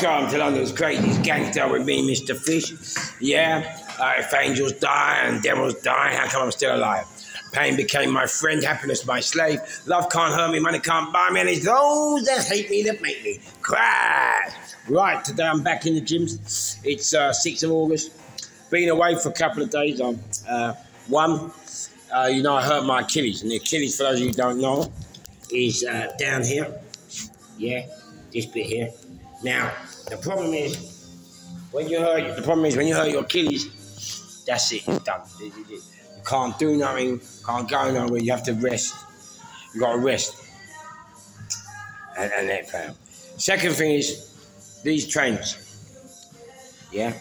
Come to London's craziest gangster with me, Mr. Fish. Yeah, if angels die and devils die, how come I'm still alive? Pain became my friend, happiness my slave. Love can't hurt me, money can't buy me, and it's those that hate me that make me cry. Right, today I'm back in the gyms. It's 6th of August. Been away for a couple of days. You know, I hurt my Achilles, and the Achilles, for those of you who don't know, is down here. Yeah, this bit here. Now, the problem is when you hurt your Achilles, that's it, it's done. You can't do nothing, can't go nowhere, you have to rest. You gotta rest. And let fail. Second thing is these trainers. Yeah.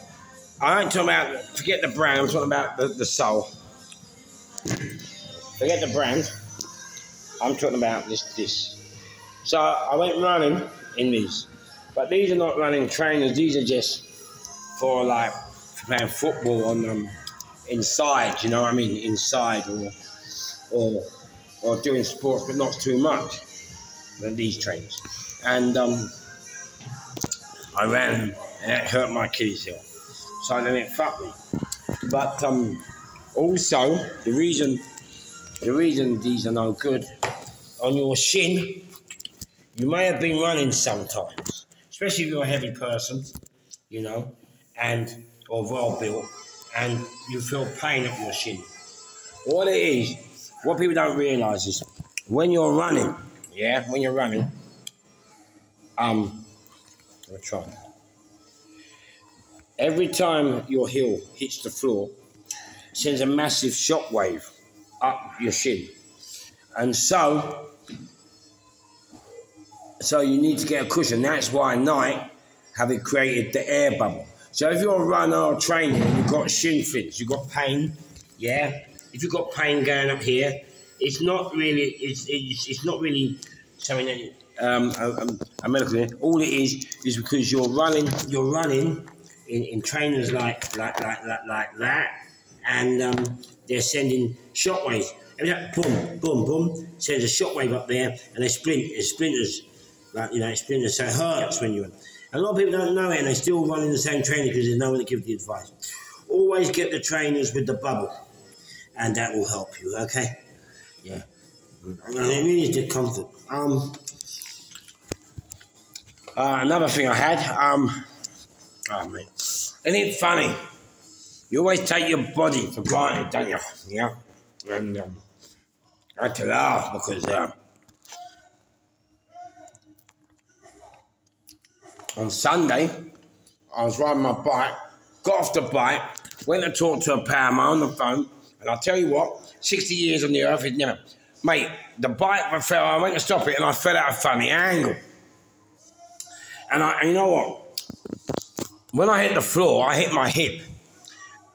I ain't talking about, forget the brand, I'm talking about the sole. Forget the brand. I'm talking about this. So I went running in these. But these are not running trainers, these are just for like playing football on inside, you know what I mean? Inside or doing sports, but not too much than these trainers. And I ran them and it hurt my Achilles heel. So then it fucked me. But also the reason these are no good on your shin, you may have been running sometimes, especially if you're a heavy person, you know, or well built, and you feel pain up your shin. What it is, what people don't realise is when you're running, every time your heel hits the floor, it sends a massive shock wave up your shin. And so you need to get a cushion. That's why Nike have created the air bubble. So if you're a runner or training and you've got shin splints, you've got pain, yeah. If you've got pain going up here, it's not really something that a medical thing. All it is because you're running in trainers like that, and they're sending shock waves. Every time, boom, boom, boom, sends a shock wave up there, and it splinters, like, you know, it splinters, so it hurts when you run. A lot of people don't know it, and they still run in the same trainer because there's no one to give the advice. Always get the trainers with the bubble, and that will help you, okay? Yeah. And it really is the comfort. Another thing I had, oh man, isn't it funny? You always take your body for granted, don't you? Yeah. And I had to laugh because on Sunday, I was riding my bike, got off the bike, went to talk to a pal on the phone, and I'll tell you what, 60 years on the earth is never... Mate, the bike I went to stop it and I fell out a funny angle. And you know what? When I hit the floor, I hit my hip.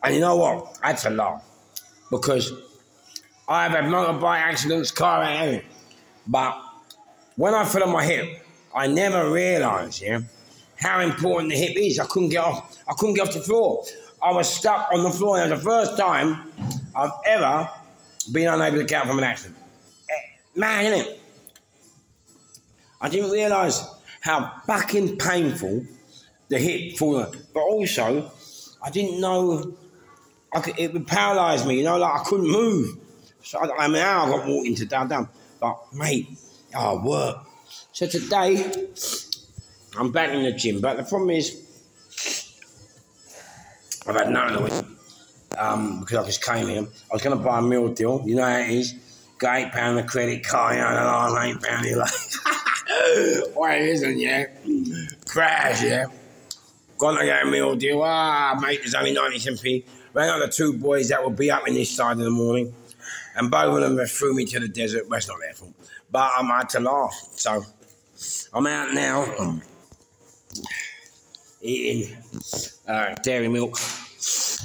And you know what? I had to laugh. Because I've had motorbike accidents, car accidents. But when I fell on my hip, I never realised, how important the hip is. I couldn't get off the floor. I was stuck on the floor, and it was the first time I've ever been unable to get out from an accident. Man, isn't it? I didn't realise how fucking painful the hip falling. But also, I didn't know it would paralyse me, you know, like I couldn't move. So I mean, now I got walking to down. But mate, work. So today, I'm back in the gym, but the problem is, I've had nothing of it, because I just came here. I was going to buy a meal deal, you know how it is. Got £8 a credit card, you know, the last £8, you're like, why it isn't, yeah? Crash, yeah? Gone to get a meal deal, mate, there's only 97p. Rang out the two boys that will be up in this side in the morning, and both of them threw me to the desert. Well, it's not their fault, but I had to laugh, so I'm out now. Eating dairy milk,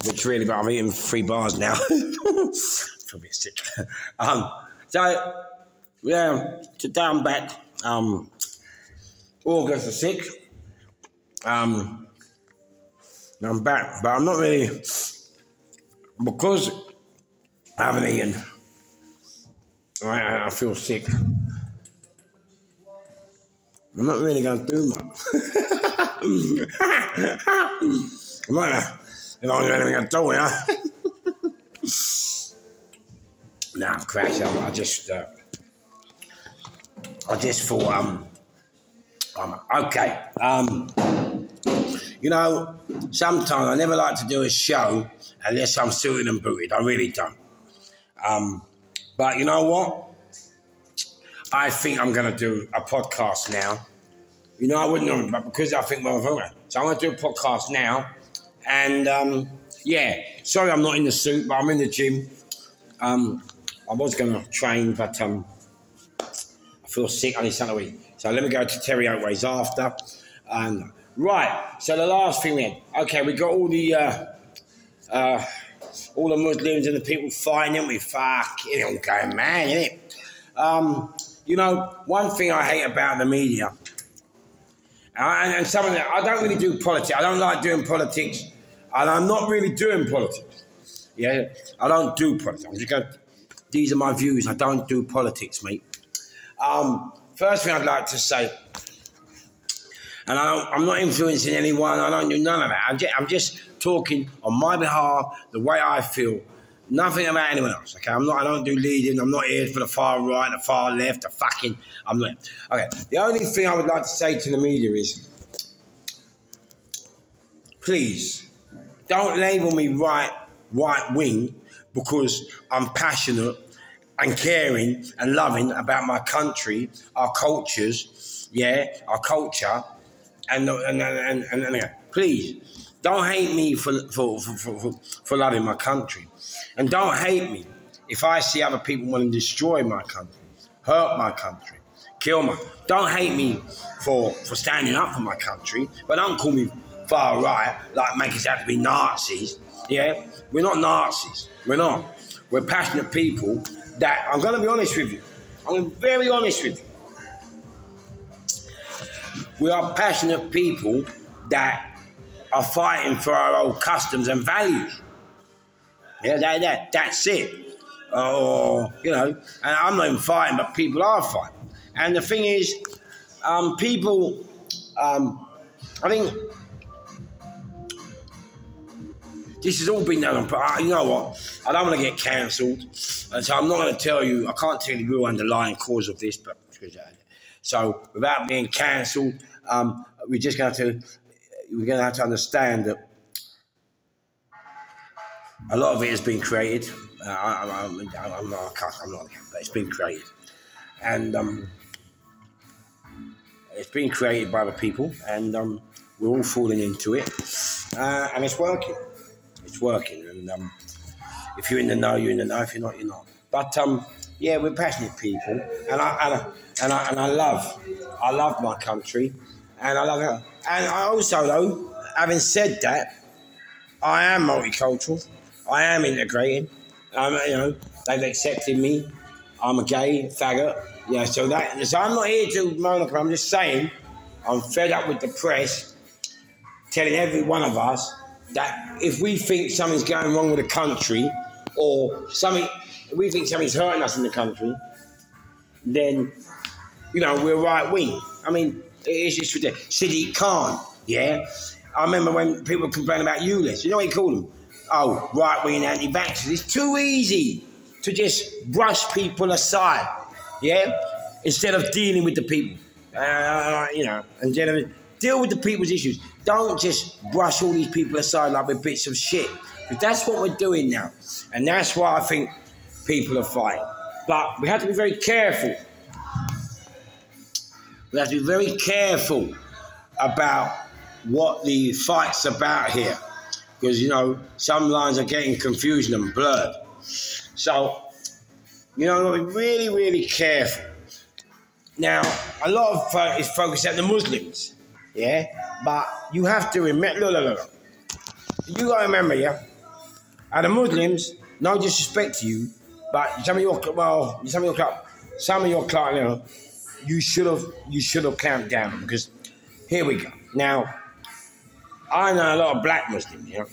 which really, but I'm eating 3 bars now. Feel a bit sick. So, yeah, today I'm back. August the 6th. I'm back, but I'm not really, because I haven't eaten. I feel sick. I'm not really going to do much. If I'm going to do it, nah, I'm crashing. I just thought, okay. You know, sometimes I never like to do a show unless I'm suited and booted. I really don't. But you know what? I think I'm going to do a podcast now. You know, I wouldn't know, but because I think, well, so I'm going to do a podcast now. And, yeah, sorry I'm not in the suit, but I'm in the gym. I was going to train, but I feel sick. I need something to eat. So let me go to Terry Oatways after. Right, so the last thing then. Okay, we got all the Muslims and the people fighting, and we fucking all going mad, innit? You know, one thing I hate about the media, and some of that, I don't really do politics. I don't like doing politics, and I'm not really doing politics. Yeah, I don't do politics. I'm just going, these are my views. I don't do politics, mate. First thing I'd like to say, and I'm not influencing anyone. I don't do none of that. I'm just talking on my behalf, the way I feel. Nothing about anyone else. Okay, I don't do leading. I'm not here for the far right, the far left, I'm not. Okay, the only thing I would like to say to the media is, please don't label me right wing because I'm passionate and caring and loving about my country, our cultures, yeah, our culture, and please don't hate me for loving my country, and don't hate me if I see other people want to destroy my country, hurt my country, kill my. Don't hate me for standing up for my country, but don't call me far right, like make us out to be Nazis. Yeah, we're not Nazis. We're not. We're passionate people that, I'm going to be honest with you. I'm very honest with you. We are passionate people that are fighting for our old customs and values. Yeah, that's it. You know, and I'm not even fighting, but people are fighting. And the thing is, people, I think, this has all been done, but you know what? I don't want to get cancelled, and so I'm not going to tell you. I can't tell you the real underlying cause of this, but so without being cancelled, we're just going to have to understand that a lot of it has been created. I'm not, but it's been created, and it's been created by the people, and we're all falling into it, and it's working. It's working, and if you're in the know, you're in the know. If you're not, you're not. But yeah, we're passionate people, and I love my country, and I love it. And I also, though, having said that, I am multicultural. I am integrated. You know, they've accepted me. I'm a gay faggot. Yeah, so I'm not here to moan. I'm just saying, I'm fed up with the press telling every one of us that if we think something's going wrong with the country, or if we think something's hurting us in the country, then, you know, we're right wing. I mean, it's just ridiculous. Sadiq Khan, yeah? I remember when people were complaining about ULEZ. You know what he called them? Oh, right wing anti-vaxxers. It's too easy to just brush people aside, yeah? Instead of dealing with the people. You know, and deal with the people's issues. Don't just brush all these people aside like we're bits of shit. Because that's what we're doing now. And that's why I think people are fighting. But we have to be very careful. We have to be very careful about what the fight's about here. Because, you know, some lines are getting confused and blurred. So, you know, we're really, really careful. Now, a lot of is focused on the Muslims. Yeah, but you have to remember. Look. You got to remember, yeah. And the Muslims, no disrespect to you, but some of your clients, you know, you should have clamped down, because here we go. Now, I know a lot of black Muslims, you know,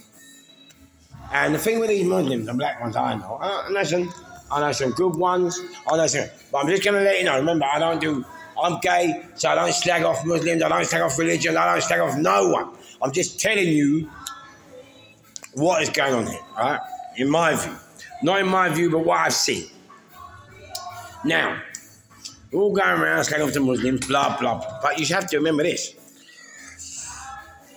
and the thing with these Muslims, the black ones I know some good ones. But I'm just going to let you know. Remember, I don't I'm gay, so I don't slag off Muslims, I don't slag off religion, I don't slag off no one. I'm just telling you what is going on here, right? In my view. Not in my view, but what I've seen. Now, we're all going around slagging off the Muslims, blah, blah, blah. But you have to remember this.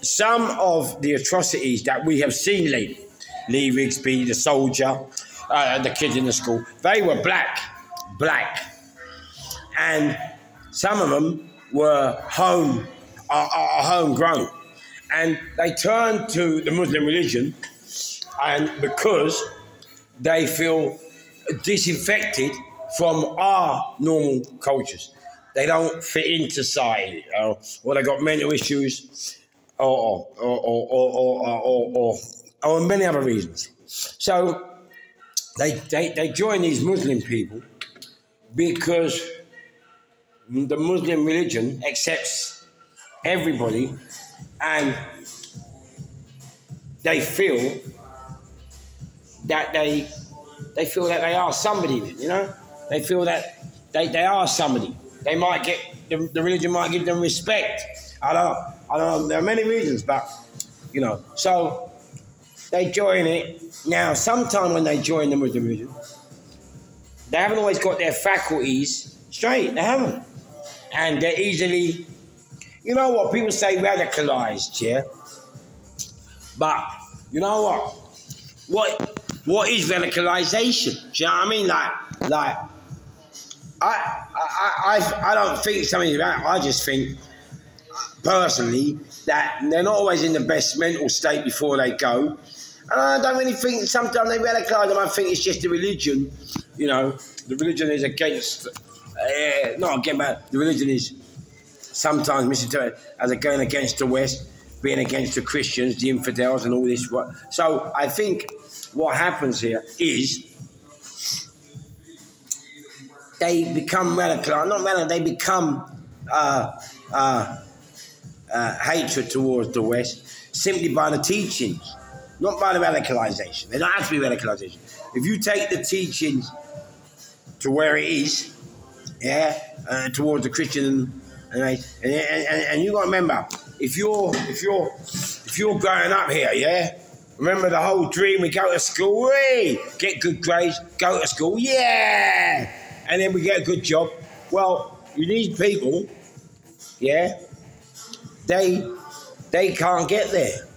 Some of the atrocities that we have seen lately, Lee Rigsby, the soldier, the kids in the school, they were black. And some of them were homegrown. And they turned to the Muslim religion and because they feel disinfected from our normal cultures. They don't fit into society, or they got mental issues, or many other reasons. So they join these Muslim people because the Muslim religion accepts everybody, and they feel that they are somebody, you know. They feel that they are somebody. They might get the religion might give them respect. I don't know. There are many reasons, but you know. So they join it. Now, sometimes when they join the Muslim religion, they haven't always got their faculties straight. They haven't, and they're easily, you know what people say, radicalized, yeah. But you know what is radicalization? Do you know what I mean? Like. I don't think something's right. I just think, personally, that they're not always in the best mental state before they go. And I don't really think sometimes they radicalise them. I think it's just the religion. You know, the religion is against, not against, but the religion is sometimes misinterpreted as going against the West, being against the Christians, the infidels, and all this. So I think what happens here is, they become radical, not radical, they become hatred towards the West simply by the teachings, not by the radicalization. They don't have to be radicalization. If you take the teachings to where it is, yeah, towards the Christian, and you got to remember, if you're growing up here, yeah, remember the whole dream, we go to school, get good grades, go to school, yeah. And then we get a good job. Well, you need people, yeah, they can't get there.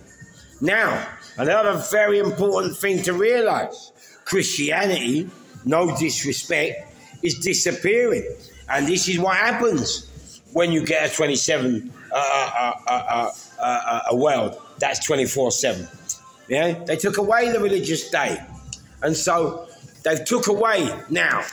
Now, another very important thing to realise, Christianity, no disrespect, is disappearing. And this is what happens when you get a 27 a world that's 24/7. Yeah, they took away the religious day. And so they've took away now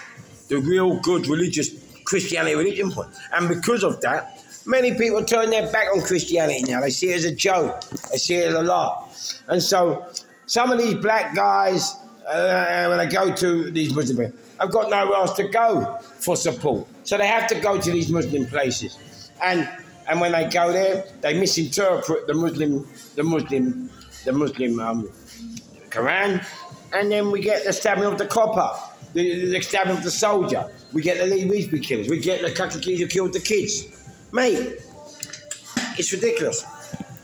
the real good religious Christianity religion point. And because of that, many people turn their back on Christianity now. They see it as a joke. They see it as a laugh. And so some of these black guys, when they go to these Muslim places, have got nowhere else to go for support. So they have to go to these Muslim places. And when they go there, they misinterpret the Muslim Quran. And then we get the stabbing of the copper. The stabbing of the soldier. We get the Lee Rigsby killers. We get the couple of kids who killed the kids. Mate, it's ridiculous.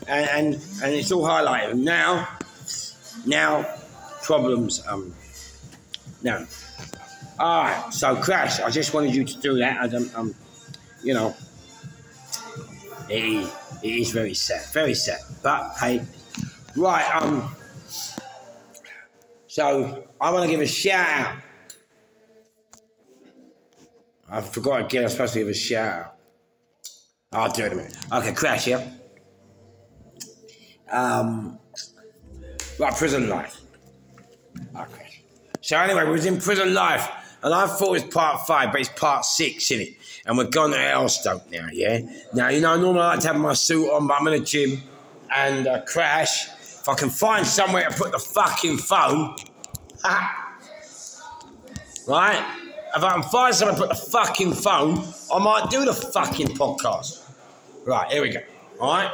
And it's all highlighted. Now, problems. Now. All right, so Crash, I just wanted you to do that. You know, it is very sad. But, hey, right, so I want to give a shout out. I forgot again, I was supposed to give a shout out. I'll do it in a minute. Okay, Crash, yeah? Right, prison life. Okay. So anyway, we was in prison life, and I thought it was part 5, but it's part 6, innit? And we're gone to Elstoke now, yeah? Now, you know, normally I like to have my suit on, but I'm in a gym, and Crash, if I can find somewhere to put the fucking phone, right? If I can find somewhere to put the fucking phone, I might do the fucking podcast. Right, here we go. All right?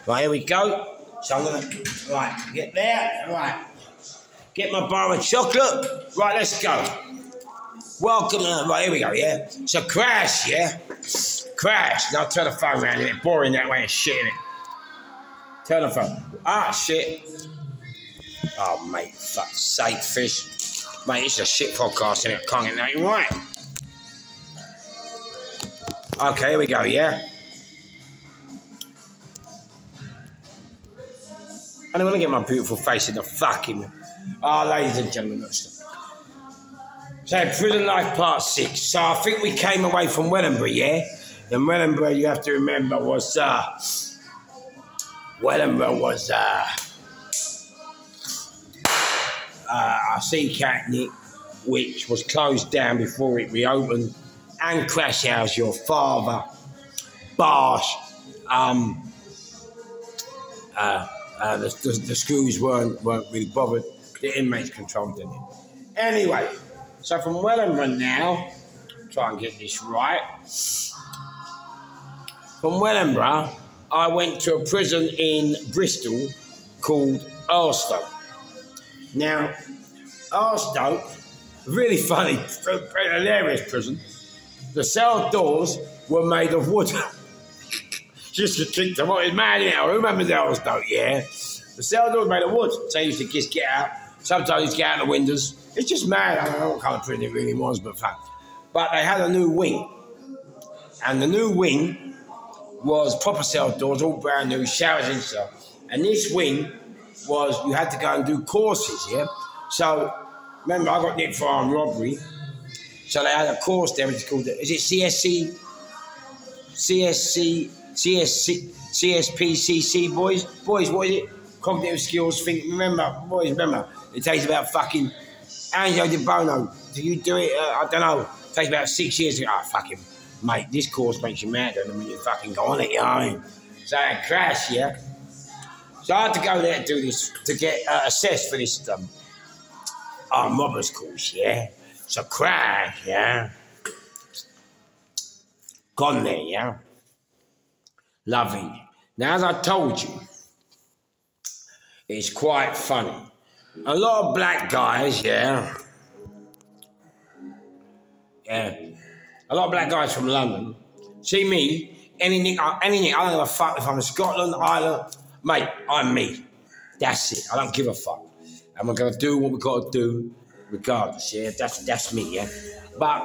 Right, here we go. So I'm going to, right, get there. Right. Get my bar of chocolate. Right, let's go. Welcome, right, here we go, yeah? So crash, yeah? Crash. Now turn the phone around, it's boring that way and shit, innit? Turn the phone. Ah, shit. Oh, mate, fuck's sake, fish. Mate, it's a shit podcast, innit? I can't get nothing right. Okay, here we go, yeah? I don't want to get my beautiful face in the fucking... Oh, ladies and gentlemen, look. So, prison life part 6. So, I think we came away from Wellingborough, yeah? And Wellingborough, you have to remember, was... Wellingborough was... a sea catnip, which was closed down before it reopened, and Crash House, your father, Barsh, the schools weren't really bothered. The inmates controlled it. Anyway, so from Wellingborough now, try and get this right. From Wellingborough, I went to a prison in Bristol called Earlstoke. Now, Earlstoke, really funny, hilarious prison. The cell doors were made of wood. Just to kick them out. It's mad now. Who remembers Earlstoke, yeah? The cell doors were made of wood. So you used to just get out. Sometimes you used to get out the windows. It's just mad. I don't know what kind of prison it really was, but fun. But they had a new wing. And the new wing was proper cell doors, all brand new, showers inside. And this wing was, you had to go and do courses, yeah? So, remember, I got nicked for armed robbery. So they had a course there, which is called, is it CSC? CSPCC, boys? Boys, what is it? Cognitive skills, remember, it takes about fucking, Angelo Di Bono, do you do it? I don't know, it takes about 6 years to, fucking, mate, this course makes you mad, and when you fucking go on it, you know what I mean? So I crashed, yeah? So I had to go there to do this, to get assessed for this armed robbers course, yeah? So crash, yeah? Gone there, yeah? Loving it. Now, as I told you, it's quite funny. A lot of black guys, yeah? Yeah. A lot of black guys from London see me, anything, I don't give a fuck if I'm in Scotland, Ireland, mate, I'm me. That's it. I don't give a fuck. And we're going to do what we've got to do regardless, yeah? That's me, yeah? But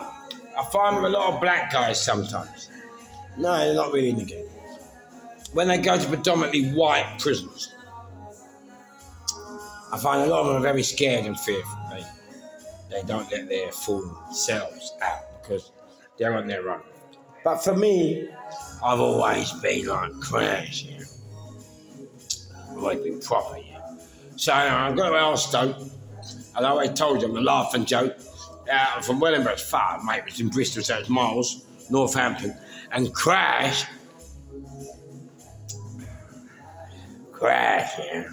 I find with a lot of black guys sometimes, no, they're not really in the game. When they go to predominantly white prisons, I find a lot of them are very scared and fearful. They don't let their full selves out because they're on their own. But for me, I've always been like Crash, yeah? I've always been proper, yeah? So I got to Earlstoke, and I always told you I'm a laughing joke. From Wellingborough, it's far, mate. It's in Bristol, so it's miles, Northampton. And Crash, yeah?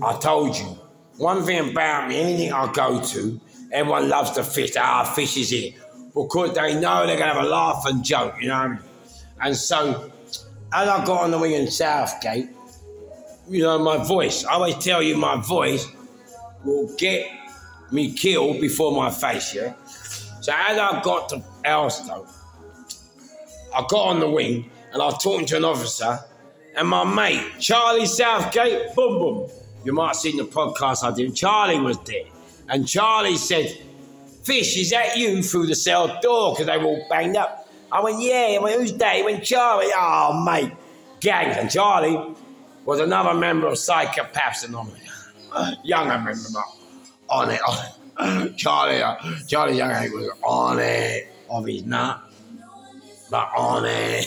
I told you, one thing about me, anything I go to, everyone loves to fish. Fish is it. Because they know they're going to have a laugh and joke, you know what I mean? And so, as I got on the wing in Southgate, you know, my voice, I always tell you my voice will get me killed before my face, yeah? So as I got to Earlstoke, I got on the wing and I was talking to an officer and my mate, Charlie Southgate, boom, boom. You might have seen the podcast I did. Charlie was there. And Charlie said, Fish, is that you through the cell door? Because they were all banged up. I went, yeah. I went, who's that? He went, Charlie. Oh, mate. Gang. And Charlie was another member of Psychopaths Anonymous. Younger member, but on it. Charlie Young was on it. Of his nut. But on it.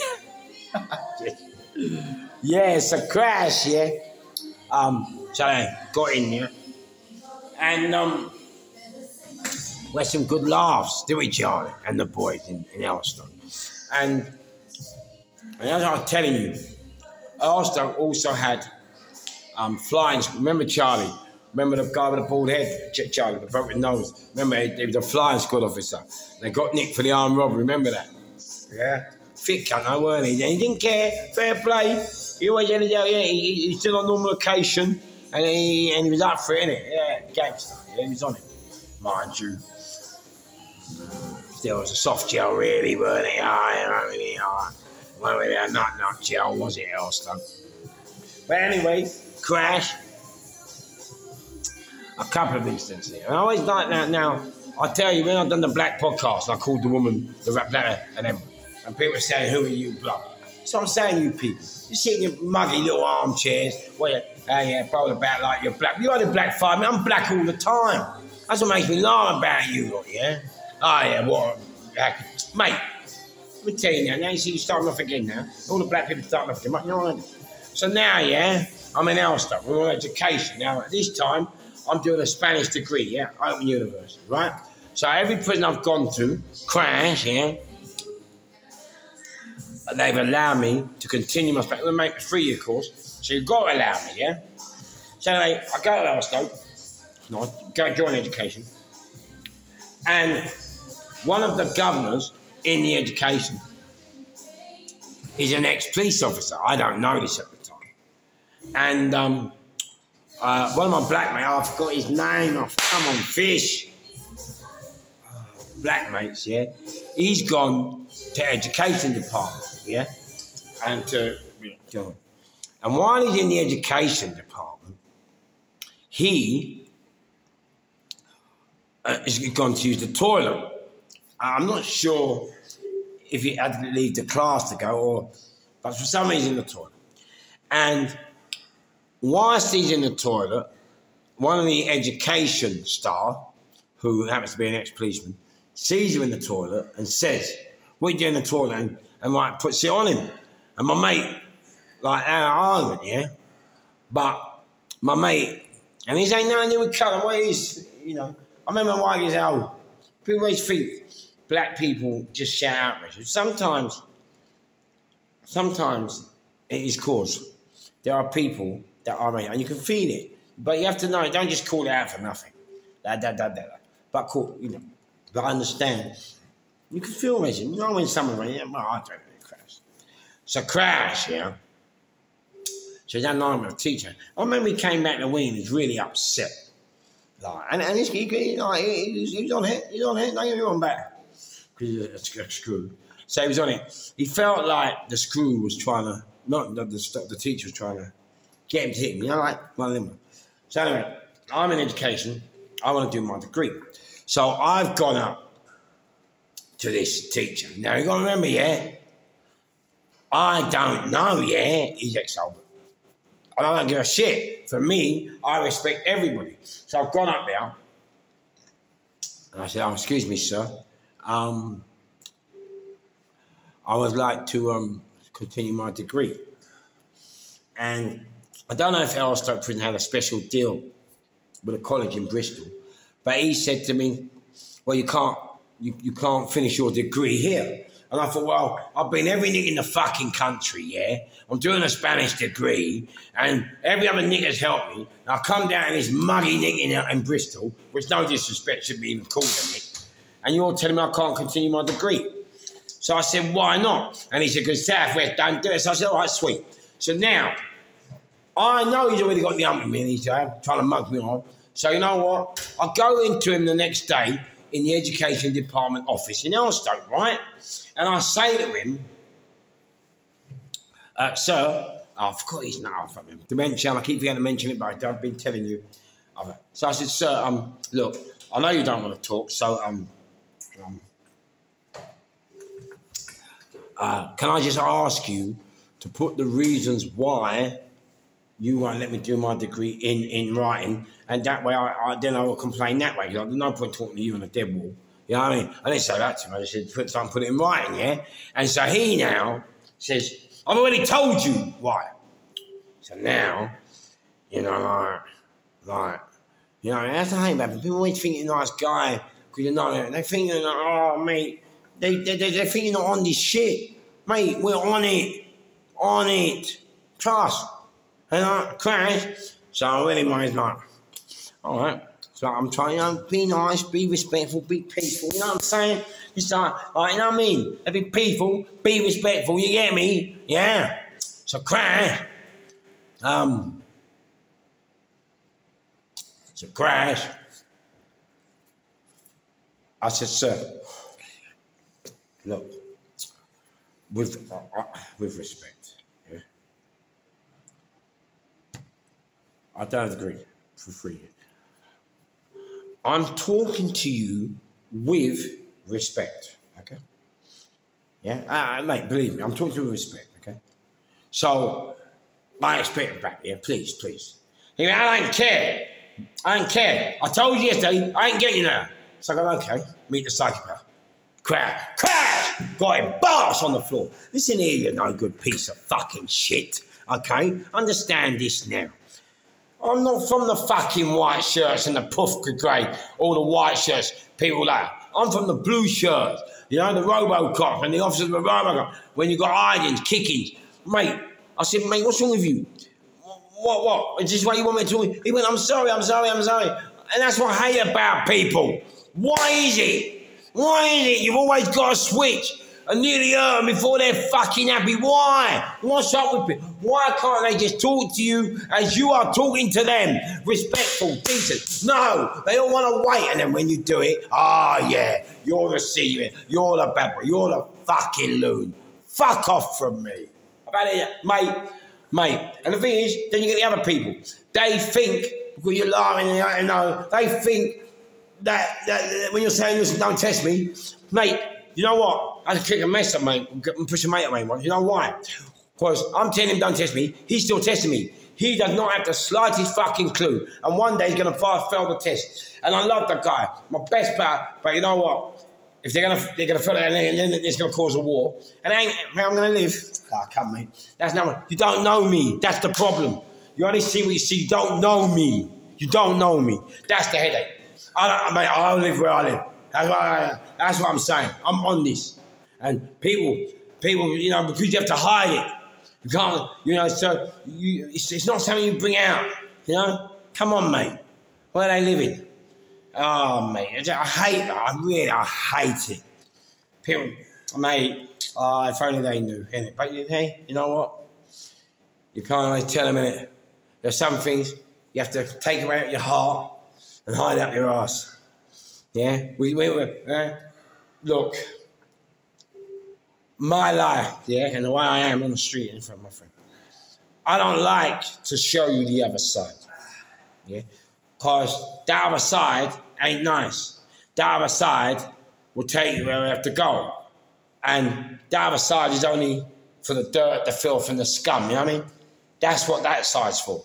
Yeah, it's a crash, yeah. So I got in there. And we had some good laughs, didn't we, Charlie? And the boys in Earlstoke. And as I was telling you, Earlstoke also had flying squad. Remember Charlie? Remember the guy with the bald head? Charlie, the broken nose. Remember, he was a flying squad officer. They got nicked for the armed robbery. Remember that? Yeah. Fit cunt, weren't he? He didn't care. Fair play. He always ended up, yeah, he's still on normal location. And he was up for it, innit? Yeah, gangster. Yeah, he was on it. Mind you. Still was a soft gel, really, weren't it? Really hard. Well, really a nut gel, was it, Elster? But anyway, crash. A couple of instances. And I always like that now. I tell you, when I've done the black podcast, I called the woman the rap black, and people were saying, "Who are you, blah?" So I'm saying, you people, you sit in your muggy little armchairs, where bowl about like you're black. You had a black fire, I'm black all the time. That's what makes me laugh about you, lot, yeah? Oh, yeah, what? Mate, let me tell you now you see you starting off again now. All the black people starting off again. You know what I mean? So now, yeah, I'm in Ulster, we're on education. Now, at this time, I'm doing a Spanish degree, yeah, Open University, right? So every prison I've gone to, crash, yeah, they've allowed me to continue my Spanish. They make a 3-year course, so you've got to allow me, yeah? So anyway, I go to Ulster, go join education, and one of the governors in the education is an ex-police officer. I don't know this at the time. And one of my black mates, I forgot his name, come on, Fish. Black mates, yeah. He's gone to education department, yeah. And while he's in the education department, he has gone to use the toilet. I'm not sure if he had to leave the class to go, but for some reason in the toilet. And whilst he's in the toilet, one of the education staff, who happens to be an ex-policeman, sees him in the toilet and says, "What are you doing in the toilet?" And like puts it on him. And my mate, like, argument, yeah? But my mate, and he's ain't nothing to do with colour, what is, you know. I remember when I was old, people always think black people just shout outrage. Sometimes it is cause there are people that are, and you can feel it, but you have to know, don't just call it out for nothing. But cool, you know, but I understand. You can feel it, you know, when someone, well, I don't know, crash. So crash, yeah. So that night with a teacher, I remember he came back to the wing and he was really upset. Like, and he was on it, don't get me wrong back. Because it's a screw. So he was on it. He felt like the screw was trying to, not the teacher was trying to get him to hit him, you know, like one of them. So anyway, I'm in education. I want to do my degree. So I've gone up to this teacher. Now, you got to remember, yeah, I don't know, yeah, he's ex-Albert. I don't give a shit. For me, I respect everybody. So I've gone up there, and I said, "Oh, excuse me, sir. I would like to continue my degree." And I don't know if Ulster Prison had a special deal with a college in Bristol, but he said to me, "Well, you can't finish your degree here." And I thought, well, I've been every nick in the fucking country, yeah? I'm doing a Spanish degree, and every other nick has helped me. And I've come down to this muggy nick in Bristol, which no disrespect should be even called a nick, and you're telling me I can't continue my degree. So I said, why not? And he said, because Southwest don't do it. So I said, all right, sweet. So now, I know he's already got the ump with me, and he's trying to mug me on. So you know what? I go into him the next day in the education department office in Ulster, right? And I say to him, "Sir," I forgot his name, dementia, I keep forgetting to mention it, but I've been telling you. So I said, "Sir, look, I know you don't want to talk, so can I just ask you to put the reasons why you won't let me do my degree in writing, and that way then I will complain that way, because there's no point talking to you on a dead wall." You know what I mean? I didn't say that to him. I just said, put it in writing, yeah? And so he now says, "I've already told you why." So now, you know, you know, that's the thing about it. People always think you're a nice guy, because you're not, they think you're like, oh, mate, they think you're not on this shit. Mate, we're on it. Trust. And I crash. So I really was like, all right. So I'm trying, you know, be nice, be respectful, be peaceful. You know what I'm saying? It's like, you know what I mean? Be peaceful, be respectful. You get me? Yeah. So crash. So crash. I said, sir, look, with respect, yeah? I don't agree for free. I'm talking to you with respect, okay? Yeah, mate, believe me, I'm talking to you with respect, okay? So, I expect it back, yeah, please, please. He went, I don't care. I don't care. I told you yesterday, I ain't getting you now. So I go, okay, meet the psychopath. Crash! Got him, boss on the floor. Listen here, you no good piece of fucking shit, okay? Understand this now. I'm not from the fucking white shirts and the puff brigade, all the white shirts, people like. I'm from the blue shirts, you know, the Robocop and the officers of the Robocop. When you got hidings, kickings. Mate, I said, mate, what's wrong with you? What? Is this what you want me to do? He went, I'm sorry. And that's what I hate about people. Why is it? You've always got to switch and nearly hurt them before they're fucking happy. Why? What's up with people? Why can't they just talk to you as you are talking to them? Respectful, decent. No, they all want to wait. And then when you do it, yeah, you're the secret. You're the bad boy. You're the fucking loon. Fuck off from me. About it, mate. And the thing is, then you get the other people. They think, because you're lying, they think that when you're saying, listen, don't test me, mate, you know what? I just kick a mess up, mate, and push a mate away. You know why? Because I'm telling him, don't test me. He's still testing me. He does not have the slightest fucking clue. And one day he's going to fail the test. And I love that guy, my best pal. But you know what? If they're gonna fail it, then it's gonna cause a war. And I ain't where I'm gonna live. Come, mate. That's not. You don't know me. That's the problem. You only see what you see. You don't know me. That's the headache. I don't live where I live. That's what I'm saying. I'm on this. And people, you know, because you have to hide it. You can't, you know. So it's not something you bring out. You know. Come on, mate. Where are they living? Oh, mate, I hate that. I hate it. People, mate, if only they knew, innit? But hey, you know what? You can't always tell them, innit? There's some things you have to take out your heart and hide up your ass. Yeah? Look, my life, yeah, and the way I am on the street in front of my friend, I don't like to show you the other side. Yeah? Because that other side ain't nice. That other side will take you where we have to go. And that other side is only for the dirt, the filth, and the scum, you know what I mean? That's what that side's for.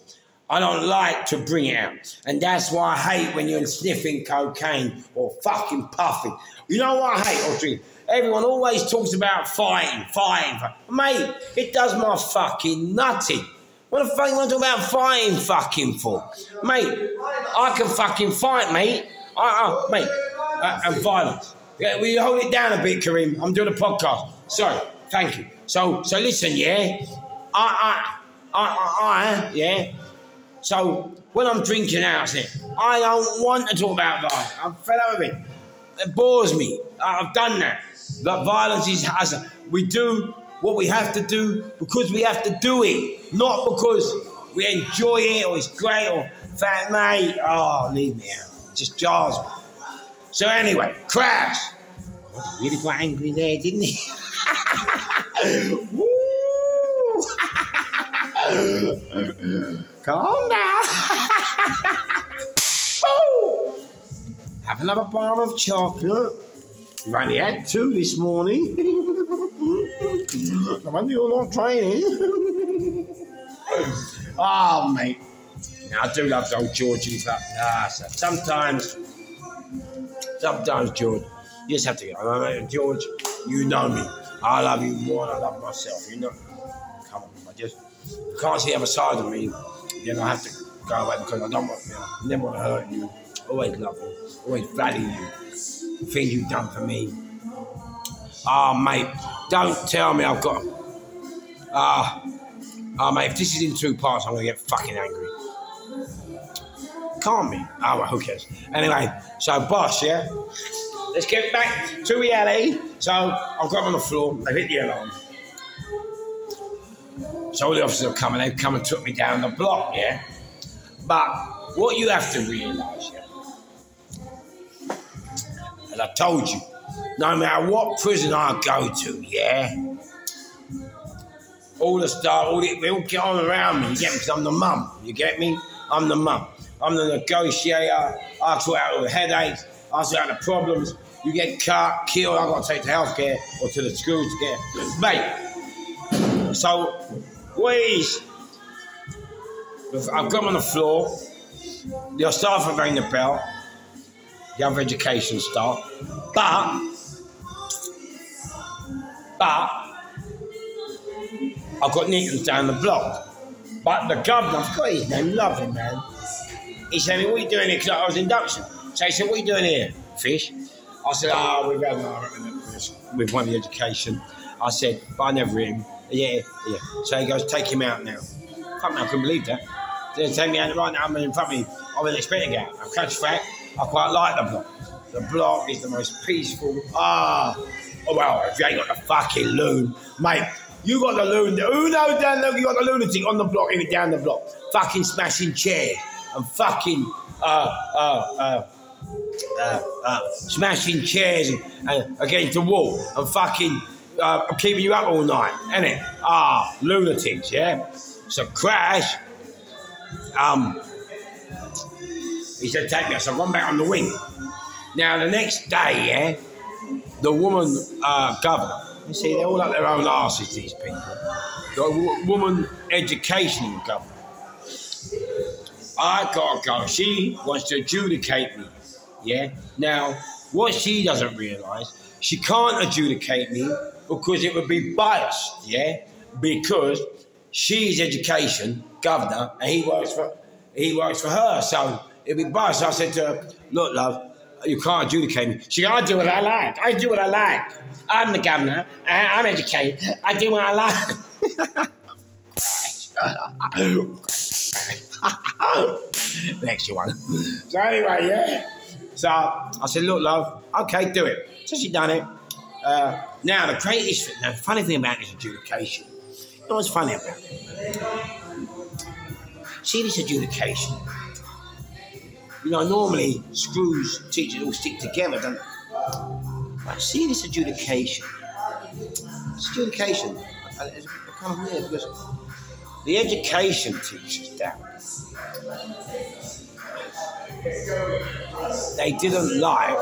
I don't like to bring it out. And that's why I hate when you're sniffing cocaine or fucking puffing. You know what I hate, Audrey? Everyone always talks about fighting. Mate, it does my fucking nutting. What the fuck you want to talk about fighting fucking for? Mate, I can fucking fight, mate. Mate, and violence. Yeah, will you hold it down a bit, Kareem? I'm doing a podcast. Sorry, thank you. So listen, yeah? Yeah? So, when I'm drinking out, I don't want to talk about violence. I'm fed up with it. It bores me. I've done that. That violence is, we do what we have to do because we have to do it, not because we enjoy it or it's great or fat, mate. Oh, leave me out. It just jars me. So anyway, crash. Oh, he really got angry there, didn't he? Calm down. Have another bar of chocolate. You've only had 2 this morning. No wonder you're not training. Oh, mate. Now, I do love old Georgie. Sometimes, George, you just have to go. George, you know me. I love you more than I love myself. You know. Come on, I can't see the other side of me. Then I have to go away because I don't want, never want to hurt you. Always love you. Always value you. Things you've done for me. Mate, don't tell me I've got... mate, if this is in 2 parts, I'm going to get fucking angry. Calm me. Oh, well, who cares? Anyway, so boss, yeah? Let's get back to reality. So, I've got on the floor. They've hit the alarm. So all the officers have come and they've come and took me down the block, yeah? But what you have to realise, yeah? As I told you, no matter what prison I go to, yeah, all the staff, they all get on around me, you get me? Because I'm the mum, you get me? I'm the mum. I'm the negotiator. I sort out all the headaches. I sort out the problems. You get cut, killed, I've got to take to healthcare or to the schools to get. Mate, so I've got on the floor. The staff have rang the bell. The other education staff. But I've got Nickens down the block. But the governor, I've got his name, love him, man. He said, what are you doing here? Because I was induction. So he said, what are you doing here, Fish? I said, we've had with one of the education. I said, but I never hit him. Yeah. So he goes, take him out now. Fuck me, I couldn't believe that. They take me out right now, I'm in front of me. I wasn't expecting it. I'm catch fact, I quite like the block. The block is the most peaceful. Oh, well, if you ain't got the fucking loon, mate, you got the loon. Who knows down there? You got the lunatic on the block, even down the block. Fucking smashing chairs and fucking smashing chairs and against the wall and fucking keeping you up all night, innit? Lunatics, yeah? So Crash, he said, take me. So I run back on the wing. Now, the next day, yeah, the woman governor, you see, they're all up their own arses, these people. The woman education governor. I gotta go. She wants to adjudicate me, yeah? Now, what she doesn't realise, she can't adjudicate me because it would be biased, yeah? Because she's education governor and he works for her, so it'd be biased. So I said to her, look, love, you can't adjudicate me. She goes, I do what I like. I do what I like. I'm the governor. I'm educated. I do what I like. Next one. So anyway, yeah. So I said, look, love, okay, do it. So she done it. Now, the funny thing about this adjudication, you know what's funny about it? See this adjudication? You know, normally teachers all stick together, don't they? But see this adjudication. This adjudication, it's kind of weird because the education teachers down, they didn't like